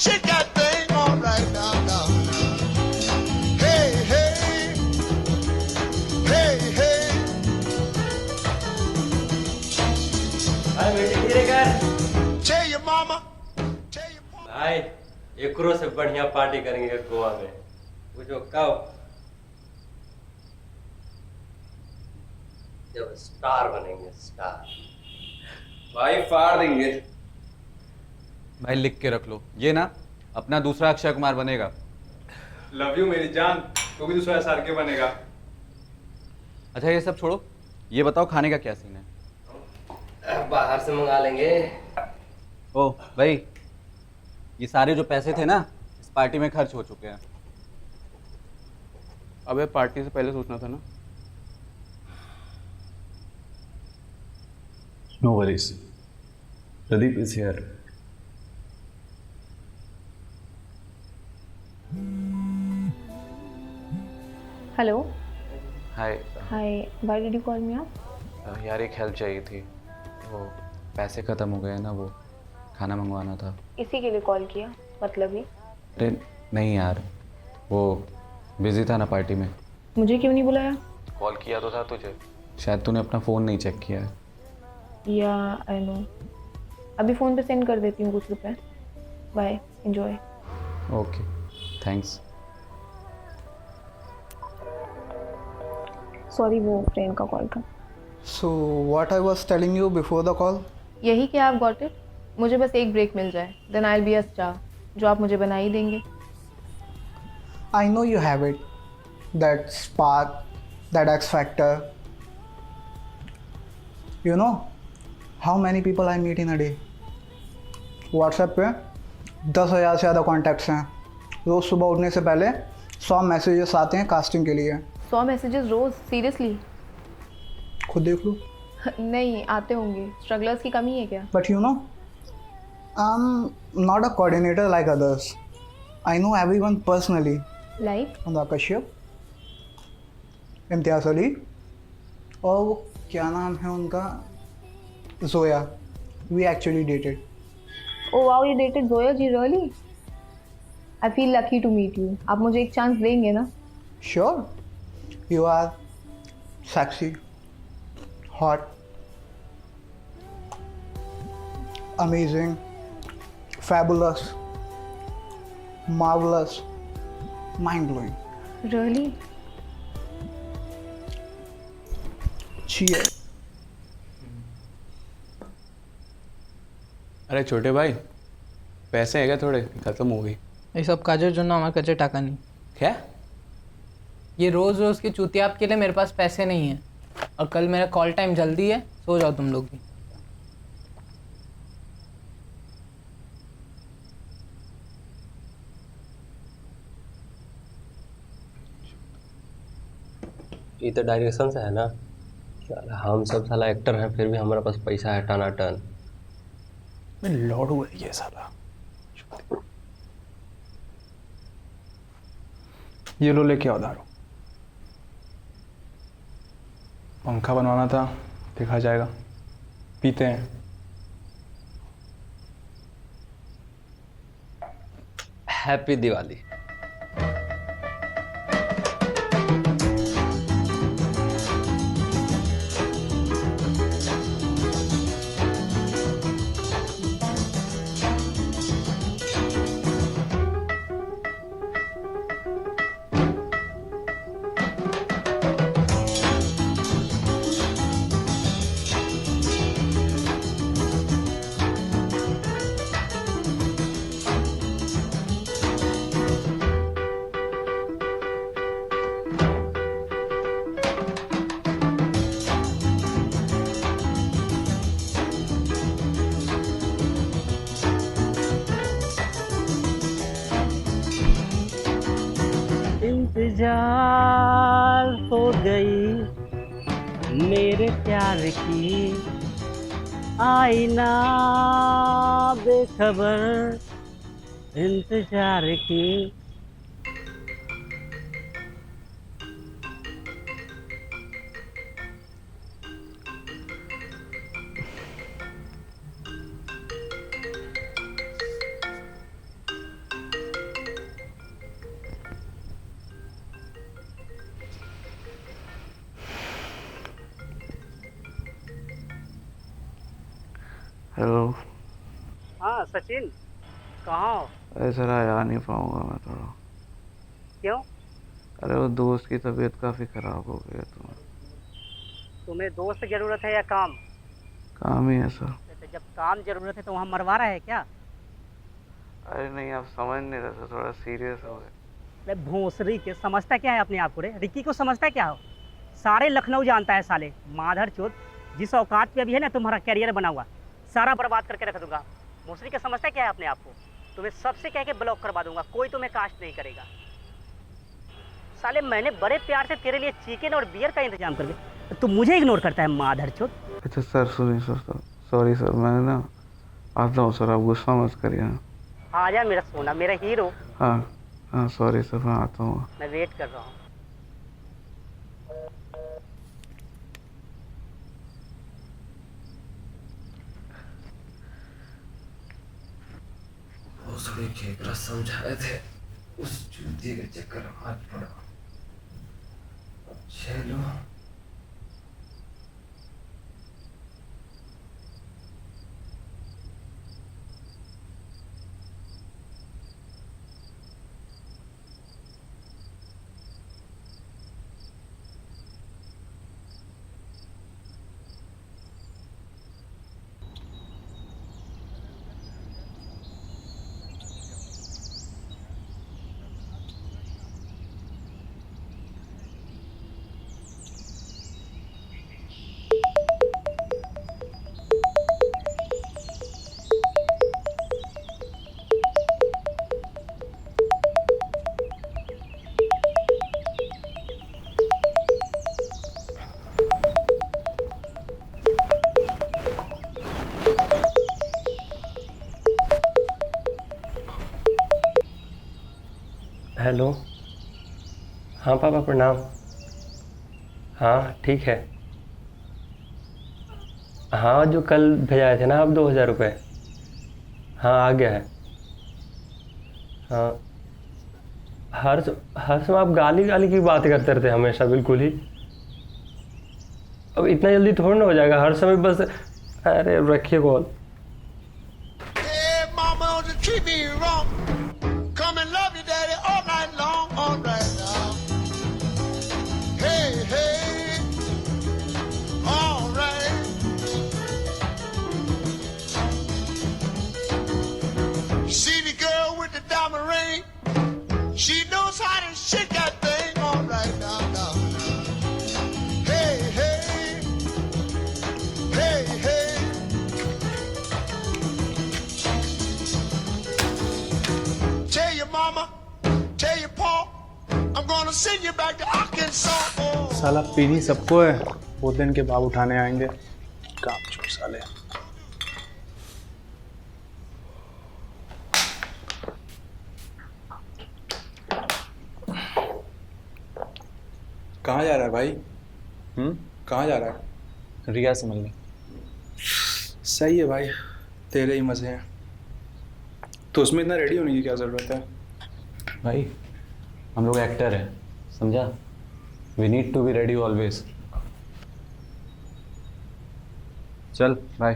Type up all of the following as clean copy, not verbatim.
Shake that thing all right now, now. Hey, hey, hey, hey. भाई बेटी धीरे कर। Tell your mama, tell your papa. भाई एकरो से बढ़िया पार्टी करेंगे गोवा में। पूछो कब? जब स्टार बनेंगे, स्टार। भाई फाड़ देंगे। भाई लिख के रख लो, ये ना अपना दूसरा अक्षय कुमार बनेगा। लव यू मेरी जान, तू भी दूसरा SRK बनेगा। अच्छा ये सब छोड़ो, ये बताओ खाने का क्या सीन है? बाहर से मंगा लेंगे। ओ भाई, ये सारे जो पैसे थे ना इस पार्टी में खर्च हो चुके हैं। अबे पार्टी से पहले सोचना था ना। No worries. Pradeep is here. Hello hi hi, why did you call me up? यार एक हेल्प चाहिए थी, वो पैसे ख़त्म हो गए ना, वो खाना मंगवाना था। इसी के लिए कॉल किया, मतलब ही। अरे नहीं यार, वो बिजी था ना पार्टी में। मुझे क्यों नहीं बुलाया? कॉल किया तो था तुझे, शायद तूने अपना फ़ोन नहीं चेक किया है। या आई नो, अभी फ़ोन पे सेंड कर देती हूँ कुछ रुपए। Bye, enjoy. Okay thanks. Sorry, वो फ्रेंड का कॉल था। So what I was telling you before the call? यही कि आप गॉट इट। मुझे बस एक ब्रेक मिल जाए, then I will be a star, जो आप मुझे बना ही देंगे। I know you have it. That spark, that X factor. You know how many people I meet in a day? WhatsApp पे 10,000 से ज़्यादा कॉन्टैक्ट्स हैं। रोज़ सुबह उठने से पहले 100 मैसेजेस आते हैं कास्टिंग के लिए। 100 मैसेजेस रोज़? सीरियसली? खुद देख लो। नहीं, आते होंगे। स्ट्रगलर्स की कमी है क्या? But you know, I'm not a coordinator like others. I know everyone personally. Like? Anurag Kashyap, Imtiaz Ali, और वो क्या नाम है उनका, Zoya. We actually dated. Oh wow, you dated Zoya ji? Really? I feel lucky to meet you. आप मुझे एक चांस देंगे ना? Sure. You are sexy, hot, amazing, fabulous, marvellous, mind blowing. Really? Cheers. अरे छोटे भाई, पैसे है क्या थोड़े? खत्म हो गई। এইসব কাজের জন্য আমার কাছে টাকা নেই। क्या? ये रोज़ रोज़ की चुतियाप के लिए मेरे पास पैसे नहीं है, और कल मेरा कॉल टाइम जल्दी है, सो जाओ तुम लोग भी। ये तो डायरेक्शन से है ना। साला हम सब साला एक्टर हैं, फिर भी हमारे पास पैसा है टनाटन। मैं लौड़ू है ये साला। ये लो लेके आओ दारू। पंखा बनवाना था, देखा जाएगा। पीते हैं। हैप्पी दिवाली। इंतजार हो गई मेरे प्यार की, आईना बेखबर इंतजार की। हेलो। हाँ सचिन, कहाँ हो? अरे सर आ नहीं पाऊँगा मैं थोड़ा। क्यों? अरे वो दोस्त की तबीयत काफ़ी ख़राब हो गई है तो तुम्हें दोस्त की जरूरत है या काम? काम ही है सर। तो जब काम जरूरत है तो वहाँ मरवा रहा है क्या? अरे नहीं, आप समझ नहीं रहे सर, थोड़ा सीरियस हो गए। अरे भोंसरी के समझता क्या है अपने आप को रे? रिक्की को समझता क्या हो? सारे लखनऊ जानता है साले माधर चोद। जिस औकात पे अभी है ना तुम्हारा कैरियर बना हुआ, सारा बर्बाद करके रख दूंगा। भोंसरी का समझता क्या है अपने आप को? तुम्हें सबसे कह के ब्लॉक करवा दूंगा, कोई तुम्हें कास्ट नहीं करेगा। साले मैंने बड़े प्यार से तेरे लिए चिकन और बियर का इंतजाम कर दिया, तू मुझे इग्नोर करता है माधर चोद। अच्छा सर सुनिए सर, सॉरी सर, मैंने ना आता हूँ सर, आप गुस्सा मत करिए ना। आजा मेरा सोना, मेरा हीरो। हाँ हाँ सॉरी सर, मैं आता हूँ। मैं वेट कर रहा हूँ। भोसड़ी के एक रस समझाए थे, उस जूते के चक्कर में हाथ पड़ा। चलो हेलो। हाँ पापा प्रणाम। हाँ ठीक है। हाँ जो कल भेजाए थे ना आप 2000 रुपये, हाँ आ गया है। हाँ हर समय आप गाली गाली की बात करते रहते हैं हमेशा, बिल्कुल ही। अब इतना जल्दी थोड़ा ना हो जाएगा, हर समय बस। अरे रखिए call. Hey, mama, don't you treat me wrong. Come and love your daddy all night long, all right now. Hey, hey, all right. See the girl with the diamond ring? She knows how to shake that thing, all right now, now. Hey, hey, hey, hey. Tell your mama, tell your pa, I'm gonna send you back to Arkansas. Oh. साला पीनी सबको है, बहुत दिन के बाद उठाने आएंगे। काम चोर साले। कहाँ जा रहा है भाई? कहाँ जा रहा है? रिया से मिलने। सही है भाई, तेरे ही मज़े हैं। तो उसमें इतना रेडी होने की क्या ज़रूरत है? भाई हम लोग एक्टर हैं, समझा? We need to be ready always. चल बाय।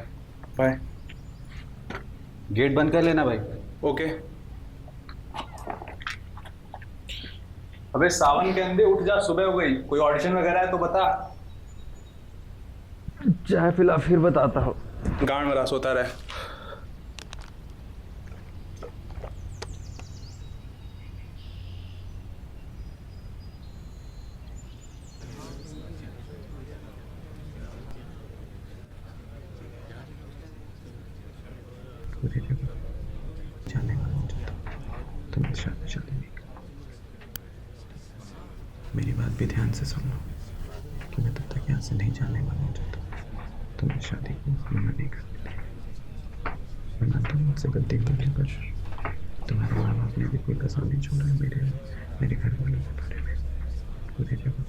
बाय। गेट बंद कर लेना भाई। ओके। अबे सावन के अंदर उठ जा, सुबह हो गई। कोई ऑडिशन वगैरह है तो बता। चाय पिला फिर बताता हूँ। गांड में रस होता रहे। जाने वाला तुम शादी शादी नहीं कर। मेरी बात भी ध्यान से सुन लो कि मैं तब तक यहाँ से नहीं जाने वाला हूँ जब तक तुम शादी को मना नहीं करते। मैं मानता हूँ मुझसे गलती होने पर तुम्हारे माँ बाप ने भी कोई कसर नहीं छोड़ा है मेरे घर वालों के बारे में। खुद ही देखो।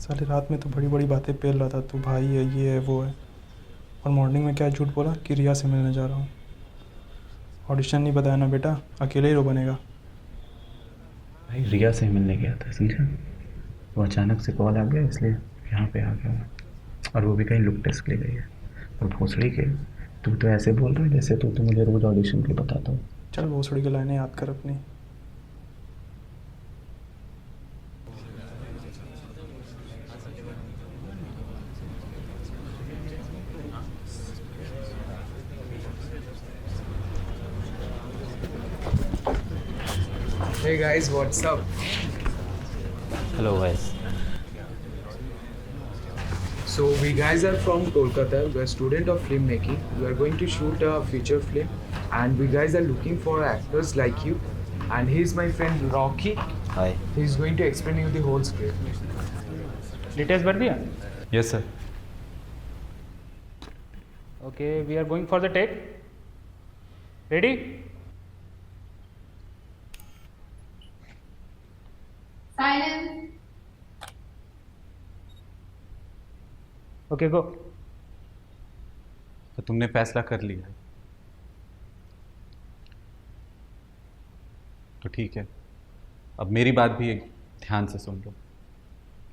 साले रात में तो बड़ी बड़ी बातें पेल रहा था, तू भाई है, ये है, वो है, और मॉर्निंग में क्या झूठ बोला कि रिया से मिलने जा रहा हूँ। ऑडिशन नहीं बताया ना बेटा, अकेले ही रो बनेगा। भाई रिया से मिलने गया था, समझा? वो अचानक से कॉल आ गया इसलिए यहाँ पे आ गया, और वो भी कहीं लुक टेस्ट के लिए गई है। और भोसड़ी के तू तो ऐसे बोल रहा है जैसे तो मुझे रोज ऑडिशन के बताता हूँ। चल भोसड़ी की लाइनें याद कर अपनी। Hey guys, what's up? Hello guys. So we guys are from Kolkata. We are student of filmmaking. We are going to shoot a feature film, and we guys are looking for actors like you. And he is my friend Rocky. Hi. He is going to explain you the whole script. Details भर दिया? Yes sir. Okay, we are going for the take. Ready? Silence. Okay, go. तो तुमने फैसला कर लिया है तो ठीक है, अब मेरी बात भी एक ध्यान से सुन लो।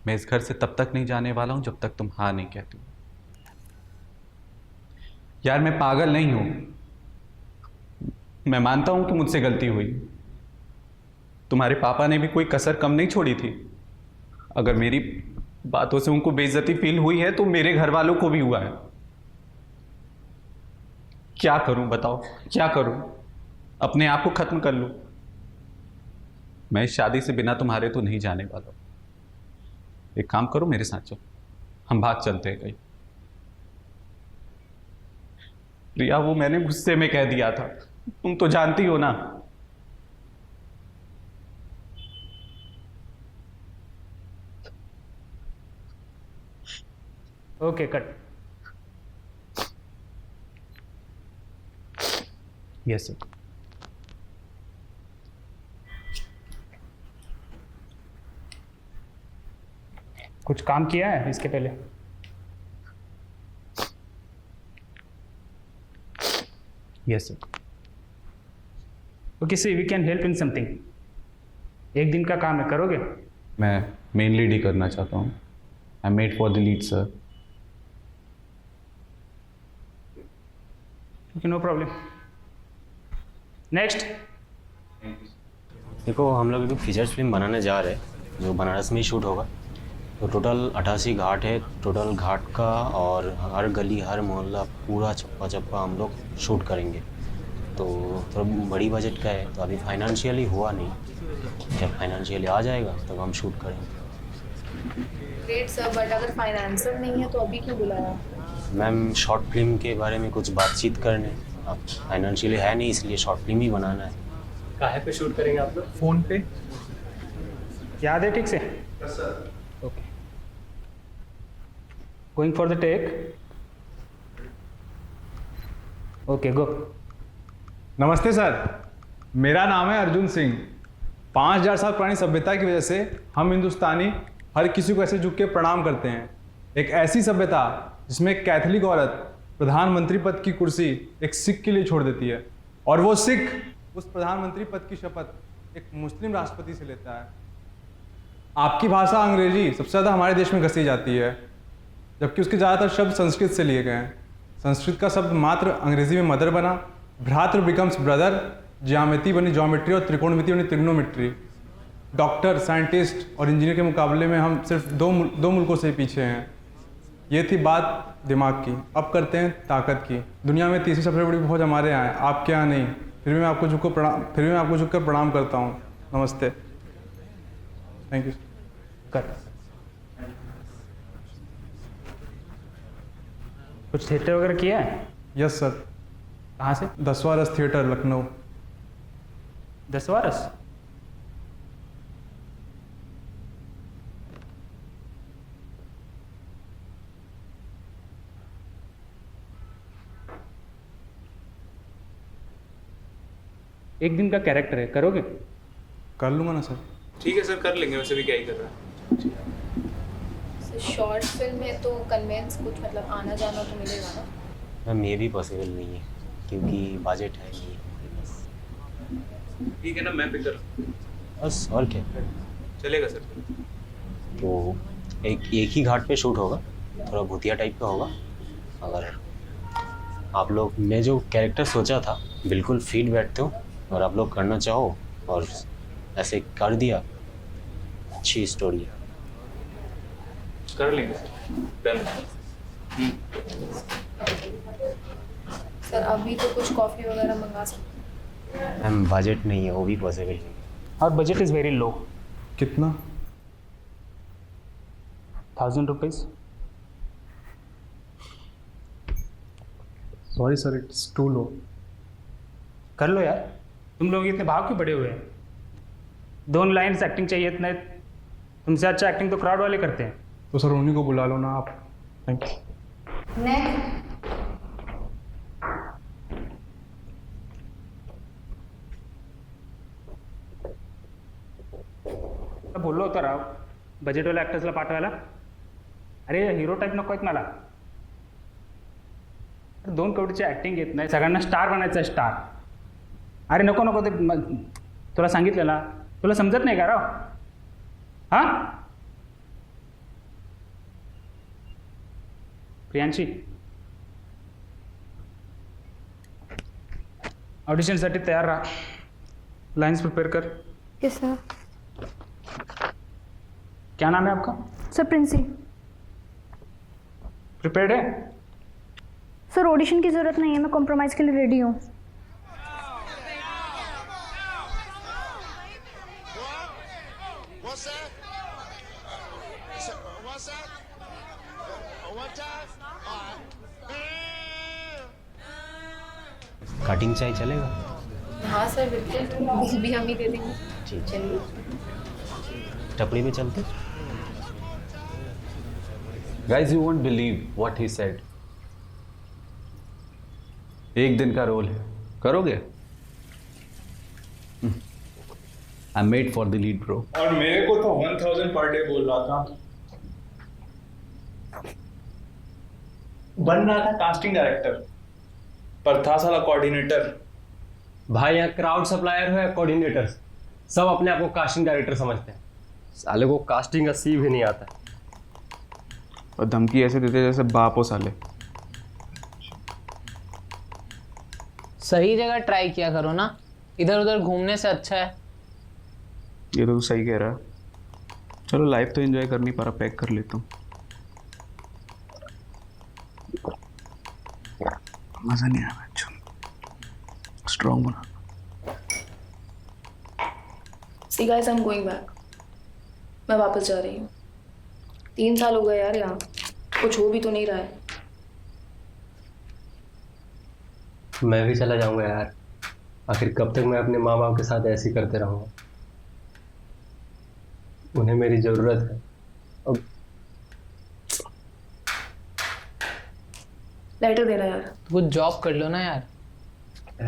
मैं इस घर से तब तक नहीं जाने वाला हूं जब तक तुम हाँ नहीं कहती। यार मैं पागल नहीं हूं, मैं मानता हूं कि मुझसे गलती हुई। तुम्हारे पापा ने भी कोई कसर कम नहीं छोड़ी थी। अगर मेरी बातों से उनको बेइज्जती फील हुई है तो मेरे घर वालों को भी हुआ है। क्या करूं बताओ, क्या करूं? अपने आप को खत्म कर लूं? मैं इस शादी से बिना तुम्हारे तो नहीं जाने वाला। एक काम करो, मेरे साथ चलो, हम भाग चलते हैं कहीं। प्रिया, वो मैंने गुस्से में कह दिया था, तुम तो जानती हो ना। Okay, cut. Yes sir. कुछ काम किया है इसके पहले? Yes sir. Okay, see we can help in something. एक दिन का काम है, करोगे? मैं मेन लीड ही करना चाहता हूँ। I made for the lead sir. Okay, no problem. Next. देखो, हम लोग एक फीचर्स फिल्म बनाने जा रहे हैं जो बनारस में ही शूट होगा। तो टोटल 88 घाट है टोटल घाट का, और हर गली हर मोहल्ला पूरा चप्पा चप्पा हम लोग शूट करेंगे। तो थोड़ा बड़ी बजट का है, तो अभी फाइनेंशियली हुआ नहीं। जब फाइनेंशियली आ जाएगा तब हम शूट करेंगे। ग्रेट सर, बट अगर फाइनेंसर नहीं है तो अभी क्यों बुलाया? मैम, शॉर्ट फिल्म के बारे में कुछ बातचीत करने। अब फाइनेंशियली है नहीं, इसलिए शॉर्ट फिल्म ही बनाना है। काहे पे शूट करेंगे आप लोग? फोन पे। याद है ठीक से? Okay, going for the take. Okay, go. नमस्ते सर, मेरा नाम है अर्जुन सिंह। 5000 साल पुरानी सभ्यता की वजह से हम हिंदुस्तानी हर किसी को ऐसे झुक के प्रणाम करते हैं। एक ऐसी सभ्यता जिसमें एक कैथोलिक औरत प्रधानमंत्री पद की कुर्सी एक सिख के लिए छोड़ देती है, और वो सिख उस प्रधानमंत्री पद की शपथ एक मुस्लिम राष्ट्रपति से लेता है। आपकी भाषा अंग्रेजी सबसे ज़्यादा हमारे देश में घसी जाती है, जबकि उसके ज़्यादातर शब्द संस्कृत से लिए गए हैं। संस्कृत का शब्द मात्र अंग्रेजी में मदर बना, भ्रातृ बिकम्स ब्रदर, ज्यामिति बनी ज्योमेट्री और त्रिकोणमिति बनी त्रिग्नोमेट्री। डॉक्टर, साइंटिस्ट और इंजीनियर के मुकाबले में हम सिर्फ दो मुल्कों से पीछे हैं। ये थी बात दिमाग की। अब करते हैं ताकत की। दुनिया में तीसरी सबसे बड़ी फौज हमारे यहाँ है, आपके यहाँ नहीं। फिर भी मैं आपको झुककर प्रणाम करता हूँ। नमस्ते, थैंक यू। कर। कुछ थिएटर वगैरह किया है? Yes sir. कहाँ से? 10वां रस थिएटर, लखनऊ। 10वां रस? एक दिन का कैरेक्टर है, करोगे? कर लूँगा ना सर। ठीक है सर, कर लेंगे। वैसे भी क्या ही कर रहा है। शॉर्ट फिल्म है तो कन्वेंस कुछ मतलब आना जाना तो मिलेगा ना? मैम, ये भी पॉसिबल नहीं है क्योंकि बजट है नहीं हमारे पास। ठीक है ना, मैं पिक बस, और क्या। चलेगा सर। तो एक ही घाट पे शूट होगा, थोड़ा भूतिया टाइप का होगा। अगर आप लोग ने जो कैरेक्टर सोचा था बिल्कुल फिट बैठते हो, और आप लोग करना चाहो और ऐसे कर दिया, अच्छी स्टोरी है। कर लेंगे डन। सर अभी तो कुछ कॉफ़ी वगैरह मंगा सकते हैं। मैम बजट नहीं है, वो भी पॉसिबल नहीं। और बजट इज़ वेरी लो। कितना? 1000 rupees. Sorry sir, it's too low. कर लो यार, तुम लोग इतने भाव क्यों बड़े हुए हैं? 2 लाइन्स एक्टिंग चाहिए, इतने तुमसे अच्छा एक्टिंग तो क्राउड वाले करते हैं। तो सर उन्हीं को बुला लो ना आप। Thank you. नेक्स्ट। तर बोललो होतो राव, बजेटवाला ॲक्टर्सला पाठवायला. अरे हिरो टाईप नको आहेत मला. 2 करोडची ॲक्टिंग येत नाही, सगळ्यांना स्टार बनायचं आहे, स्टार. अरे नको नको, ते तुला सांगितलं ना, तुला समजत नाही का राव? हां प्रियांशी, ऑडिशनसाठी तयार राहा, लाइन्स प्रिपेयर कर. Yes sir. क्या नाम है आपका? सर प्रिंसी. प्रिपेयर्ड है? सर ऑडिशन की ज़रूरत नहीं है, मैं कॉम्प्रोमाइज़ के लिए रेडी हूँ. कटिंग चाय चलेगा? हाँ सर बिल्कुल, बिल भी हम ही दे देंगे. ठीक, चलिए. टपड़ी पे चलते. Guys you won't believe what he said. 1 दिन का रोल है, करोगे? I am made for the lead bro. और मेरे को तो 1000 पर डे बोल रहा था. बन रहा था कास्टिंग डायरेक्टर, पर था साला कोऑर्डिनेटर. भाई यहाँ क्राउड सप्लायर हो या कोऑर्डिनेटर, सब अपने आप को कास्टिंग डायरेक्टर समझते हैं. साले को कास्टिंग का सी भी नहीं आता. और धमकी ऐसे देते जैसे बाप हो साले. सही जगह ट्राई किया करो ना, इधर उधर घूमने से अच्छा है. ये तो तू सही कह रहा है. चलो लाइफ तो एंजॉय कर नहीं पा रहा, पैक कर लेता हूँ. मज़ा नहीं आ रहा. स्ट्रॉन्ग बना. See guys, I am going back. मैं वापस जा रही हूँ. 3 साल हो गए यार यहाँ, कुछ हो भी तो नहीं रहा है. मैं भी चला जाऊंगा यार. आखिर कब तक मैं अपने माँ बाप के साथ ऐसे ही करते रहूँगा? उन्हें मेरी ज़रूरत है. अब लेटर देना यार. तो कुछ जॉब कर लो ना यार.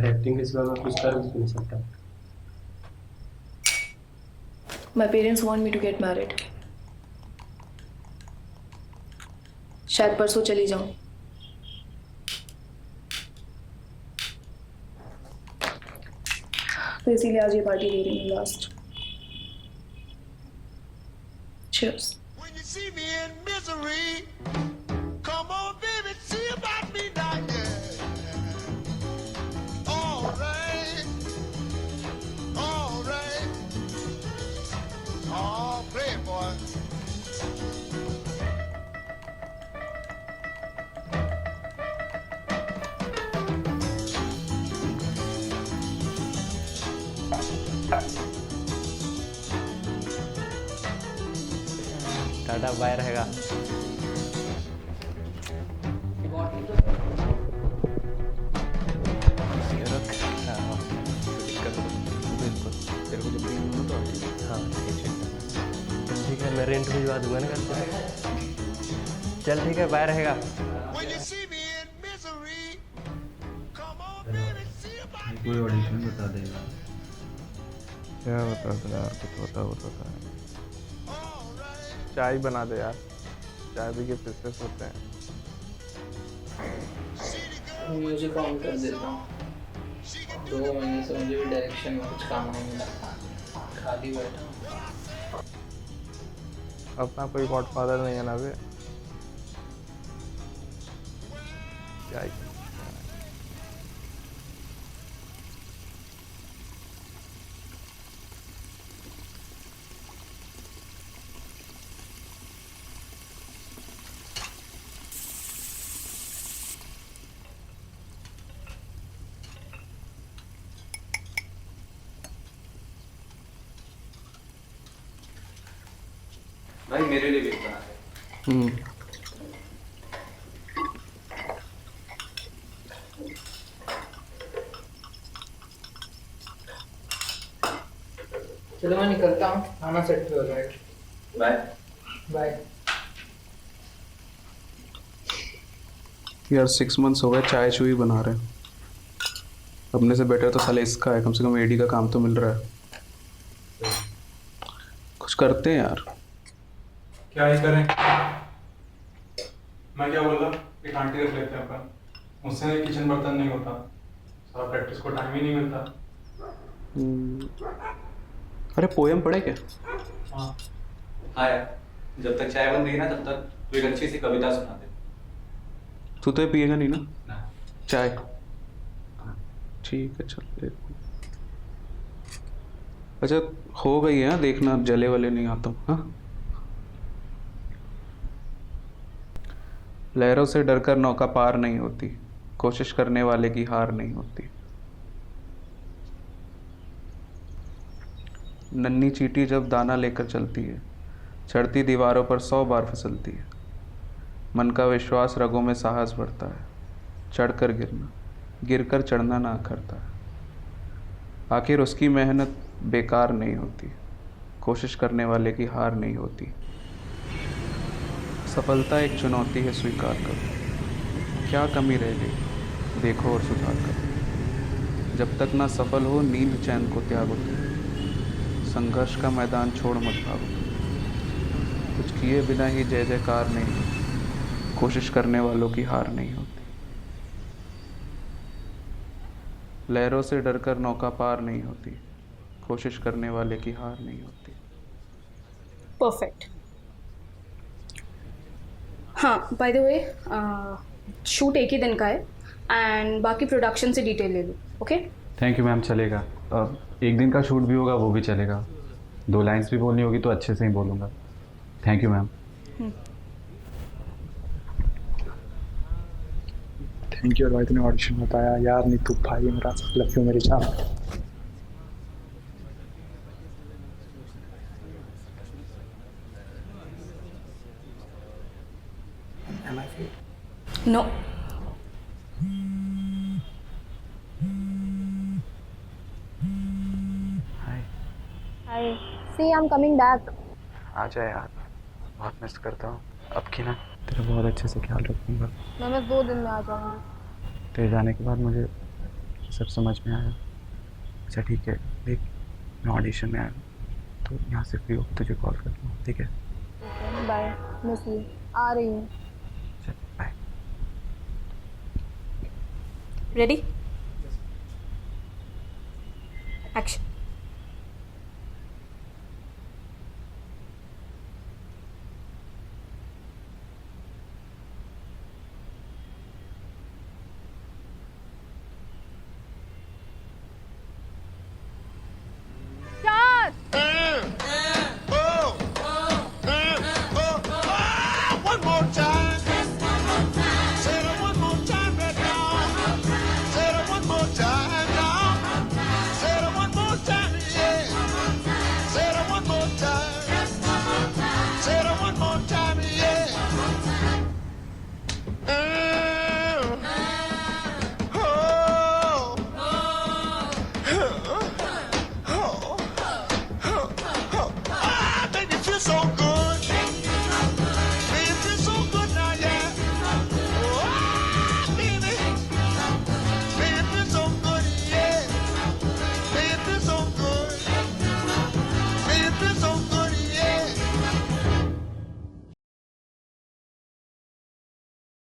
एक्टिंग के सिवा मैं कुछ कर भी नहीं सकता. My parents want me to get married. शायद परसों चली जाऊं. तो इसीलिए आज ये पार्टी दे रही हूँ last. Cheers. When you see me in misery, come on, baby, see about me now, yeah. All right, all right. Oh, play it, boy. Tata bye रहेगा. ठीक है, मैं रेंट भिजवा दूंगा ना घर पे. चल ठीक है, बाय रहेगा. When you see me in misery, come on, baby, see about me. कोई ऑडिशन बता देगा. क्या बता दो यार, कुछ होता है. चाय बना दे यार, चाय भी के प्रोसेस होते हैं. म्यूजिक ऑन कर देता हूँ. 2 महीने से मुझे भी डायरेक्शन में कुछ काम नहीं मिला, खाली बैठा हूँ. अपना कोई गॉडफादर नहीं है ना बे. क्या ही भाई मेरे लिए भी एक बना दे। चलो मैं निकलता हूँ, खाना सेट हो जाएगा। Bye bye. यार 6 months हो गए चाय चूई बना रहे हैं। अपने से बेटर तो साले इसका है, कम से कम एडी का काम तो मिल रहा है। कुछ करते हैं यार। क्या ही करें। मैं क्या बोल रहा, एक आंटी रख लेते हैं अपन, मुझसे किचन बर्तन नहीं होता, सारा प्रैक्टिस को टाइम ही नहीं मिलता। अरे पोएम पढ़े क्या? हाँ हाँ यार, जब तक चाय बन रही है ना तब तक तू एक अच्छी सी कविता सुना दे। तू तो ये पिएगा नहीं ना ना। चाय? ठीक है चल। अच्छा हो गई है, देखना जले वाले नहीं आता हूँ। हाँ, लहरों से डरकर नौका पार नहीं होती, कोशिश करने वाले की हार नहीं होती। नन्ही चींटी जब दाना लेकर चलती है, चढ़ती दीवारों पर 100 बार फिसलती है। मन का विश्वास रगों में साहस भरता है, चढ़कर गिरना, गिरकर चढ़ना ना करता है। आखिर उसकी मेहनत बेकार नहीं होती, कोशिश करने वाले की हार नहीं होती। सफलता एक चुनौती है, स्वीकार करो। क्या कमी रह गई देखो और सुधार करो। जब तक ना सफल हो नींद चैन को त्यागो तुम, संघर्ष का मैदान छोड़ मत भागो तुम। कुछ किए बिना ही जय जयकार नहीं होती, कोशिश करने वालों की हार नहीं होती। लहरों से डरकर नौका पार नहीं होती, कोशिश करने वाले की हार नहीं होती। परफेक्ट। हाँ बाय द वे, शूट एक ही दिन का है एंड बाकी प्रोडक्शन से डिटेल ले लो। ओके थैंक यू मैम, चलेगा। एक दिन का शूट भी होगा वो भी चलेगा। 2 लाइन्स भी बोलनी होगी तो अच्छे से ही बोलूँगा। Thank you ma'am. Thank you भाई, तूने ऑडिशन बताया यार। नहीं तू भाई मेरा, लव यू मेरी जान। No Hi. See, I'm coming back. आ जा यार, बहुत मिस करता हूँ। अब की ना तेरा बहुत अच्छे से ख्याल रखूँगा। मैं बस 2 दिन में आ जाऊंगी। तेरे जाने के बाद मुझे सब समझ में आया। अच्छा ठीक है, देख मैं ऑडिशन में आया हूँ तो यहाँ से फ्री हो तुझे कॉल कर दूँगा, ठीक है? Bye, miss you. आ रही हूँ। चल बाय। रेडी?